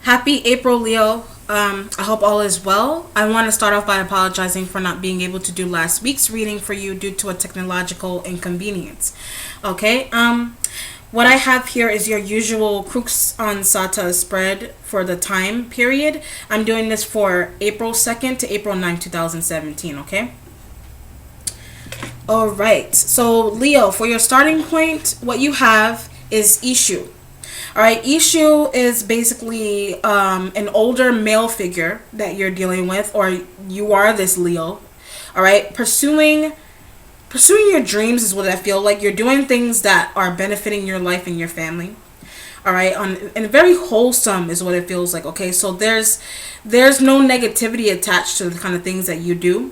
Happy April, Leo. I hope all is well. I want to start off by apologizing for not being able to do last week's reading for you due to a technological inconvenience. Okay, what I have here is your usual Crux on Sata spread for the time period. I'm doing this for April 2nd to April 9th, 2017, okay? All right, so Leo, for your starting point, what you have is Ishu. All right, Ishu is basically an older male figure that you're dealing with, or you are this Leo. All right, pursuing your dreams is what I feel like. You're doing things that are benefiting your life and your family. All right, and very wholesome is what it feels like. Okay, so there's no negativity attached to the kind of things that you do.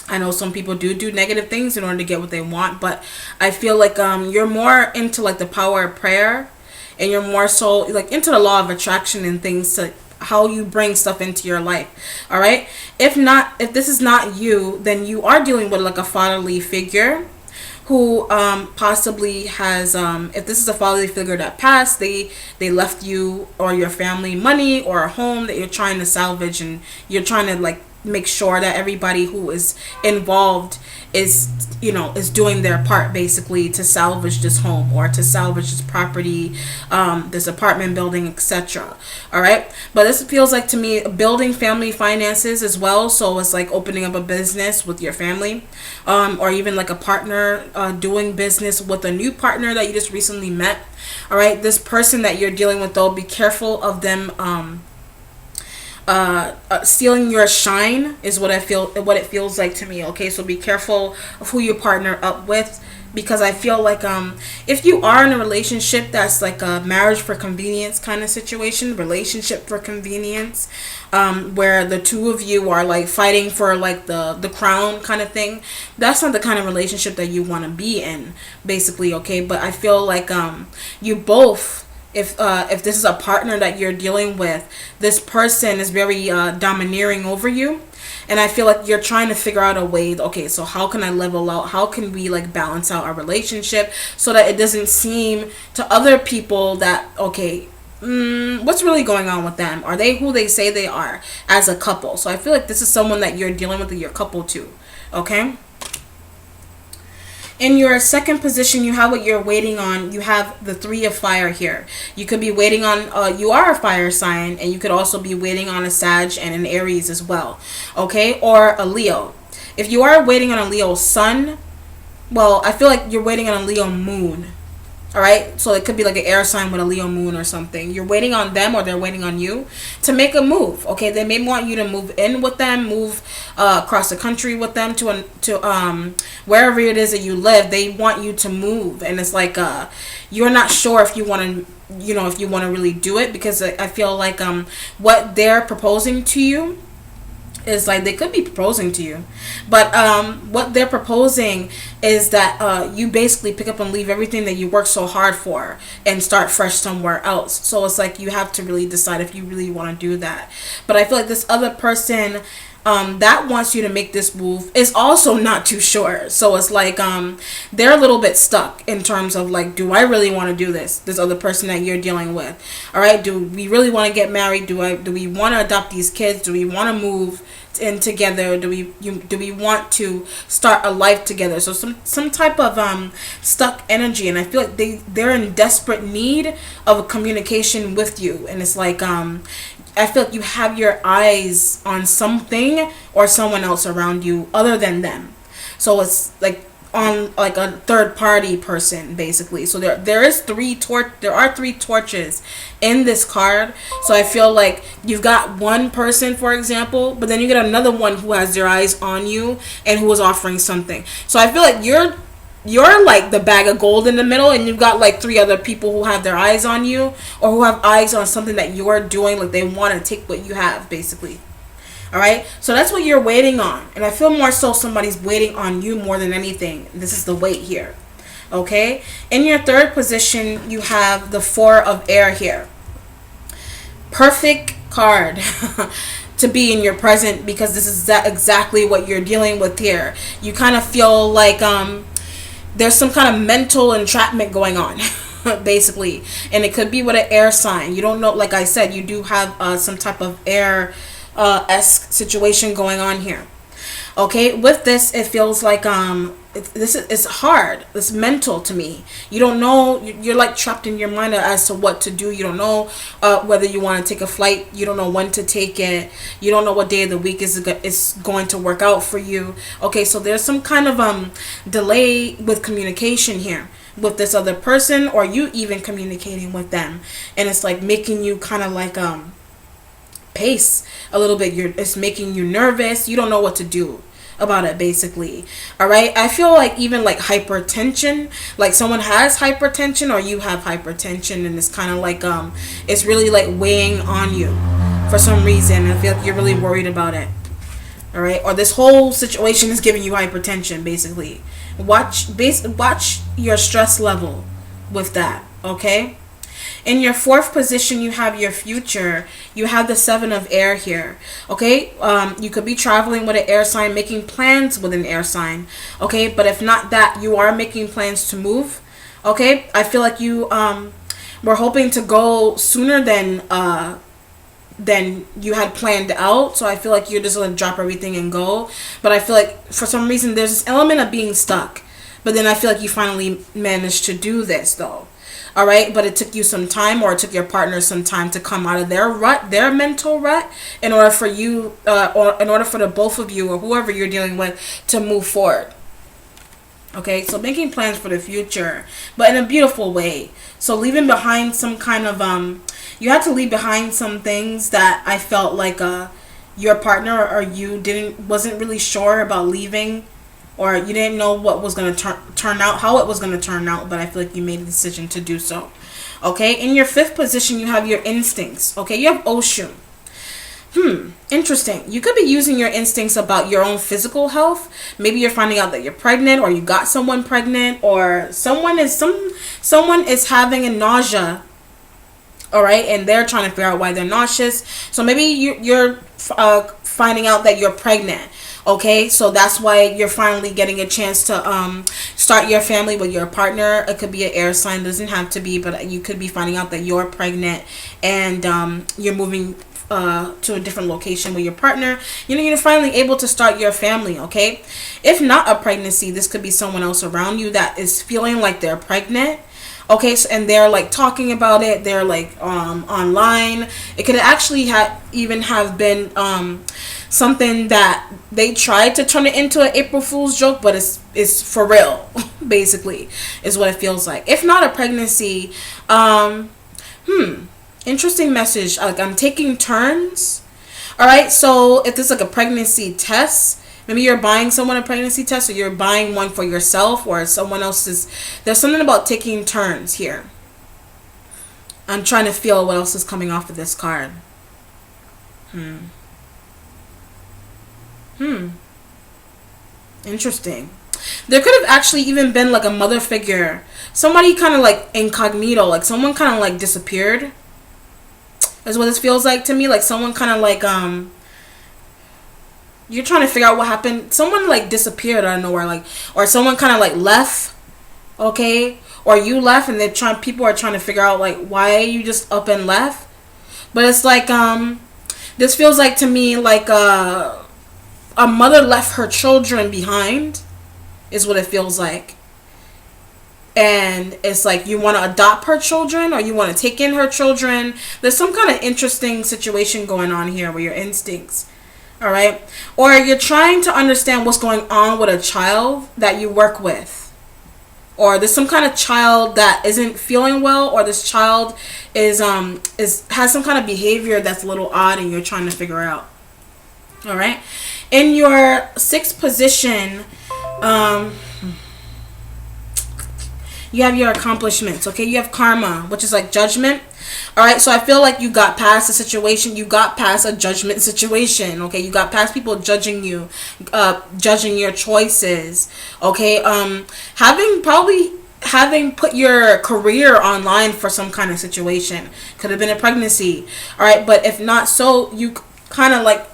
I know some people do negative things in order to get what they want, but I feel like you're more into like the power of prayer, and you're more so like into the law of attraction and things, to how you bring stuff into your life. All right, if this is not you, then you are dealing with like a fatherly figure who possibly has if this is a fatherly figure that passed, they left you or your family money or a home that you're trying to salvage, and you're trying to like make sure that everybody who is involved is doing their part, basically, to salvage this home or to salvage this property, this apartment building, etc. All right, but this feels like to me building family finances as well. So it's like opening up a business with your family, or even like a partner doing business with a new partner that you just recently met. All right, this person that you're dealing with, though, be careful of them stealing your shine is what it feels like to me. Okay, so be careful of who you partner up with, because I feel like if you are in a relationship that's like a marriage for convenience kind of situation, relationship for convenience, where the two of you are like fighting for like the crown kind of thing, that's not the kind of relationship that you want to be in, basically. Okay, but I feel like you both, if this is a partner that you're dealing with, this person is very domineering over you, and I feel like you're trying to figure out a way, okay, so how can I level out, how can we like balance out our relationship so that it doesn't seem to other people that, okay, what's really going on with them? Are they who they say they are as a couple? So I feel like this is someone that you're dealing with, that you're couple to. Okay, in your second position, you have what you're waiting on. You have the Three of Fire here. You could be waiting on, you are a fire sign, and you could also be waiting on a Sag and an Aries as well. Okay, or a Leo. If you are waiting on a Leo sun, well, I feel like you're waiting on a Leo moon. All right, so it could be like an air sign with a Leo moon or something. You're waiting on them, or they're waiting on you to make a move. Okay, they may want you to move in with them, move across the country with them to wherever it is that you live. They want you to move, and it's like you're not sure if you want to, if you want to really do it, because I feel like what they're proposing to you is like, they could be proposing to you, but what they're proposing is that you basically pick up and leave everything that you work so hard for and start fresh somewhere else. So it's like you have to really decide if you really want to do that. But I feel like this other person that wants you to make this move is also not too sure. So it's like they're a little bit stuck in terms of like, do I really want to do this other person that you're dealing with? All right, do we really want to get married? Do we want to adopt these kids? Do we want to move in together? Do we want to start a life together? So some type of stuck energy, and I feel like they're in desperate need of a communication with you. And it's like I feel like you have your eyes on something or someone else around you other than them. So it's like on like a third party person, basically. So there are three torches in this card. So I feel like you've got one person, for example, but then you get another one who has their eyes on you and who is offering something. So I feel like you're like the bag of gold in the middle, and you've got like three other people who have their eyes on you, or who have eyes on something that you're doing, like they want to take what you have, basically. All right, so that's what you're waiting on, and I feel more so somebody's waiting on you more than anything. This is the wait here. Okay, in your third position, you have the Four of Air here. Perfect card to be in your present, because this is exactly what you're dealing with here. You kind of feel like there's some kind of mental entrapment going on. basically. And it could be with an air sign. You don't know, like I said, you do have some type of air esque situation going on here. Okay, with this, it feels like it's hard. It's mental to me. You don't know. You're like trapped in your mind as to what to do. You don't know whether you want to take a flight. You don't know when to take it. You don't know what day of the week is going to work out for you. Okay, so there's some kind of delay with communication here with this other person, or you even communicating with them, and it's like making you kind of like pace a little bit. It's making you nervous. You don't know what to do about it, basically. All right, I feel like even like hypertension, like someone has hypertension or you have hypertension, and it's kind of like it's really like weighing on you for some reason. I feel like you're really worried about it. All right, or this whole situation is giving you hypertension, basically. Watch your stress level with that. Okay. In your fourth position, you have your future. You have the Seven of Air here. Okay, you could be traveling with an air sign, making plans with an air sign. Okay, but if not that, you are making plans to move. Okay, I feel like you were hoping to go sooner than you had planned out. So I feel like you're just gonna drop everything and go. But I feel like for some reason there's this element of being stuck. But then I feel like you finally managed to do this though. All right, but it took you some time, or it took your partner some time to come out of their rut, their mental rut, in order for you, or in order for the both of you, or whoever you're dealing with, to move forward. Okay, so making plans for the future, but in a beautiful way. So leaving behind some kind of you had to leave behind some things that I felt like your partner or you wasn't really sure about leaving, or you didn't know what was going to turn out, how it was going to turn out, but I feel like you made a decision to do so. Okay, in your fifth position, you have your instincts. Okay, you have Oshun. Interesting. You could be using your instincts about your own physical health. Maybe you're finding out that you're pregnant, or you got someone pregnant, or someone is having a nausea. All right, and they're trying to figure out why they're nauseous. So maybe you're finding out that you're pregnant. Okay, so that's why you're finally getting a chance to start your family with your partner. It could be an air sign, doesn't have to be, but you could be finding out that you're pregnant and you're moving to a different location with your partner. You know, you're finally able to start your family. Okay, if not a pregnancy, this could be someone else around you that is feeling like they're pregnant. Okay, so, and they're like talking about it. They're like online. It could actually even have been something that they tried to turn it into an April Fool's joke, but it's for real. Basically, is what it feels like. If not a pregnancy, interesting message. Like, I'm taking turns. All right, so if this is like a pregnancy test. Maybe you're buying someone a pregnancy test, or you're buying one for yourself, or someone else's. There's something about taking turns here. I'm trying to feel what else is coming off of this card. Interesting. There could have actually even been like a mother figure. Somebody kind of like incognito. Like someone kind of like disappeared. That's what this feels like to me. Like someone kind of like you're trying to figure out what happened. Someone like disappeared out of nowhere, like, or someone kind of like left, okay, or you left, and people are trying to figure out like why you just up and left. But it's like this feels like to me like a mother left her children behind, is what it feels like. And it's like you want to adopt her children, or you want to take in her children. There's some kind of interesting situation going on here with your instincts. All right, or you're trying to understand what's going on with a child that you work with, or there's some kind of child that isn't feeling well, or this child has some kind of behavior that's a little odd, and you're trying to figure out. All right, in your sixth position, you have your accomplishments. Okay, you have karma, which is like judgment. All right, so I feel like you got past a situation. You got past a judgment situation. Okay, you got past people judging you, judging your choices. Okay, having put your career online for some kind of situation. Could have been a pregnancy. All right, but if not so, you kind of like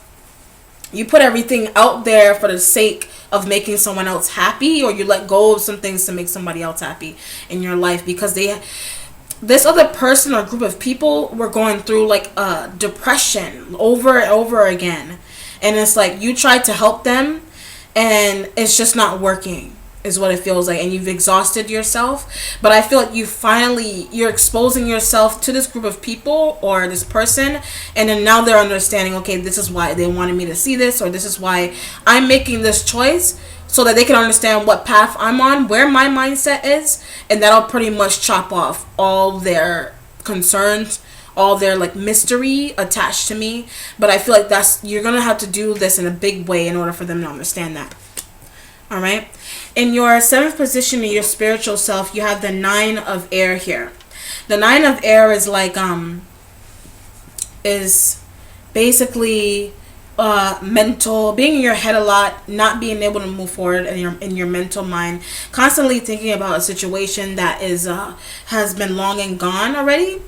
you put everything out there for the sake of making someone else happy, or you let go of some things to make somebody else happy in your life, because this other person or group of people were going through like a depression over and over again, and it's like you tried to help them and it's just not working, is what it feels like, and you've exhausted yourself. But I feel like you're exposing yourself to this group of people or this person, and then now they're understanding, okay, this is why they wanted me to see this, or this is why I'm making this choice, so that they can understand what path I'm on, where my mindset is, and that'll pretty much chop off all their concerns, all their like mystery attached to me. But I feel like you're gonna have to do this in a big way in order for them to understand that. All right. In your 7th position in your spiritual self, you have the 9 of air here. The 9 of air is like is basically mental, being in your head a lot, not being able to move forward in your mental mind, constantly thinking about a situation that is has been long and gone already.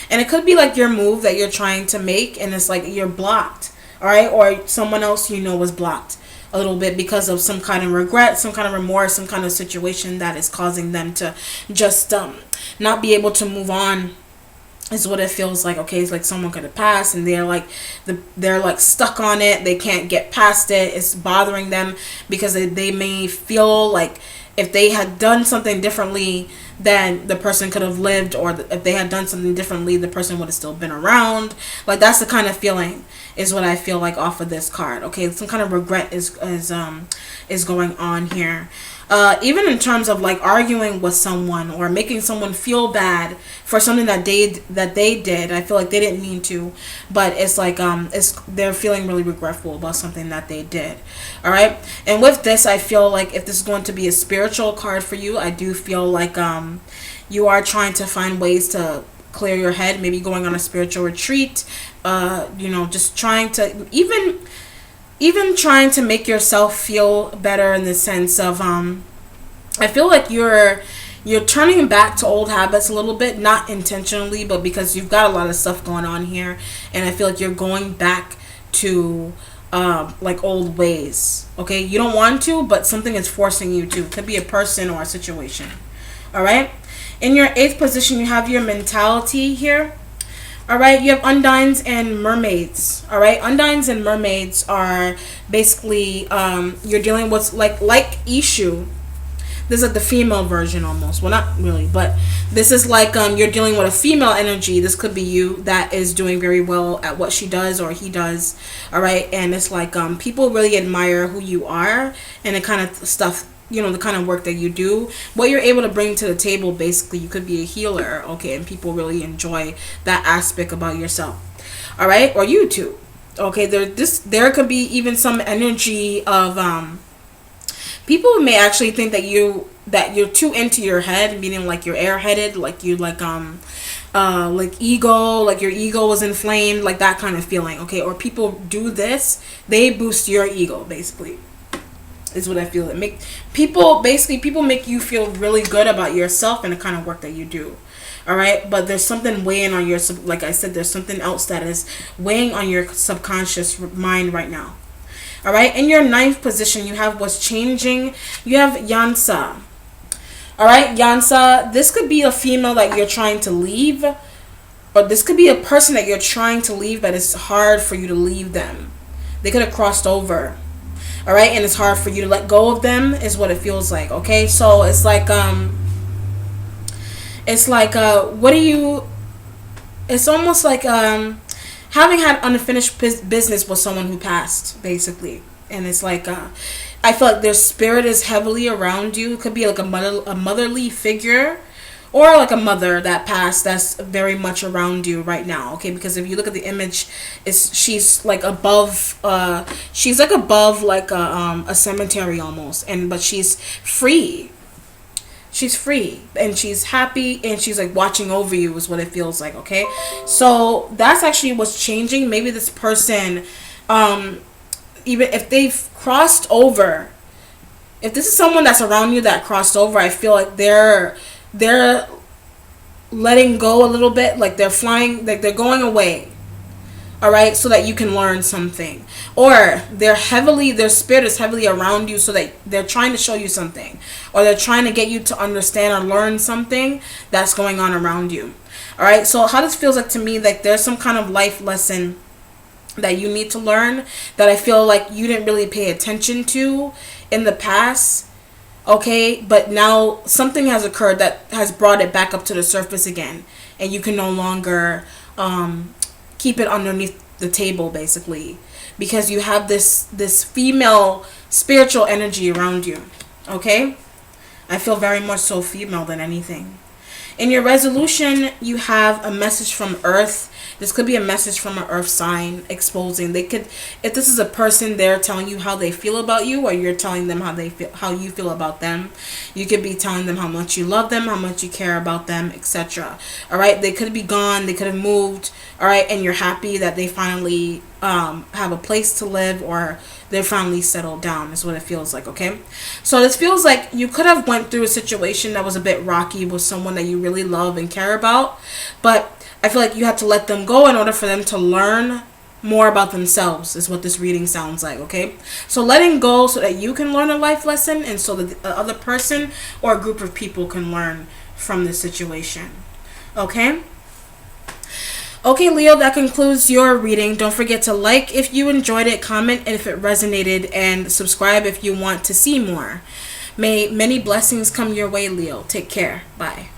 And it could be like your move that you're trying to make, and it's like you're blocked, all right, or someone else was blocked a little bit because of some kind of regret, some kind of remorse, some kind of situation that is causing them to just not be able to move on, is what it feels like. Okay, it's like someone could have passed and they're like stuck on it. They can't get past it. It's bothering them because they may feel like if they had done something differently, then the person could have lived, or if they had done something differently, the person would have still been around. Like, that's the kind of feeling, is what I feel like off of this card. Okay, some kind of regret is going on here. Even in terms of like arguing with someone or making someone feel bad for something that they did. I feel like they didn't mean to, but it's like they're feeling really regretful about something that they did. All right, and with this, I feel like if this is going to be a spiritual card for you, I do feel like you are trying to find ways to clear your head, maybe going on a spiritual retreat. Just trying to even trying to make yourself feel better, in the sense of I feel like you're turning back to old habits a little bit, not intentionally, but because you've got a lot of stuff going on here, and I feel like you're going back to like old ways. Okay, you don't want to, but something is forcing you to. It could be a person or a situation. All right, in your 8th position, you have your mentality here. All right, you have undines and mermaids. All right, undines and mermaids are basically you're dealing with like Ishu. This is like the female version almost. Well, not really, but this is like you're dealing with a female energy. This could be you that is doing very well at what she does or he does. All right, and it's like people really admire who you are and the kind of stuff, the kind of work that you do, what you're able to bring to the table. Basically, you could be a healer, okay, and people really enjoy that aspect about yourself. All right, or you too. Okay, there could be even some energy of people may actually think that you're too into your head, meaning like you're airheaded, like you like ego, like your ego was inflamed, like that kind of feeling. Okay, or people do this, they boost your ego, basically, is what I feel. People make you feel really good about yourself and the kind of work that you do. All right, but there's something weighing on your, like I said, there's something else that is weighing on your subconscious mind right now. All right, in your 9th position, you have what's changing. You have Yansa. All right, Yansa, this could be a female that you're trying to leave, or this could be a person that you're trying to leave, but it's hard for you to leave them. They could have crossed over. All right, and it's hard for you to let go of them, is what it feels like. Okay, so it's like it's almost like having had unfinished business with someone who passed, basically. And it's like I feel like their spirit is heavily around you. It could be like a motherly figure, or like a mother that passed that's very much around you right now. Okay, because if you look at the image, she's like above like a cemetery almost, but she's free. She's free and she's happy and she's like watching over you, is what it feels like. Okay, so that's actually what's changing. Maybe this person, even if they've crossed over, if this is someone that's around you that crossed over, I feel like they're letting go a little bit, like they're flying, like they're going away. All right, so that you can learn something, or their spirit is heavily around you, so that they're trying to show you something, or they're trying to get you to understand or learn something that's going on around you. All right, so how this feels like to me, like there's some kind of life lesson that you need to learn that I feel like you didn't really pay attention to in the past. Okay, but now something has occurred that has brought it back up to the surface again, and you can no longer keep it underneath the table, basically, because you have this female spiritual energy around you. Okay, I feel very much so female than anything. In your resolution, you have a message from Earth. This could be a message from an Earth sign exposing. They could, if this is a person, they're telling you how they feel about you, or you're telling them how they feel, how you feel about them. You could be telling them how much you love them, how much you care about them, etc. All right, they could be gone, they could have moved. All right, and you're happy that they finally have a place to live, or they're finally settled down, is what it feels like. Okay, so this feels like you could have went through a situation that was a bit rocky with someone that you really love and care about, but I feel like you had to let them go in order for them to learn more about themselves, is what this reading sounds like. Okay, so letting go so that you can learn a life lesson, and so that the other person or a group of people can learn from this situation. Okay. Okay, Leo, that concludes your reading. Don't forget to like if you enjoyed it, comment if it resonated, and subscribe if you want to see more. May many blessings come your way, Leo. Take care. Bye.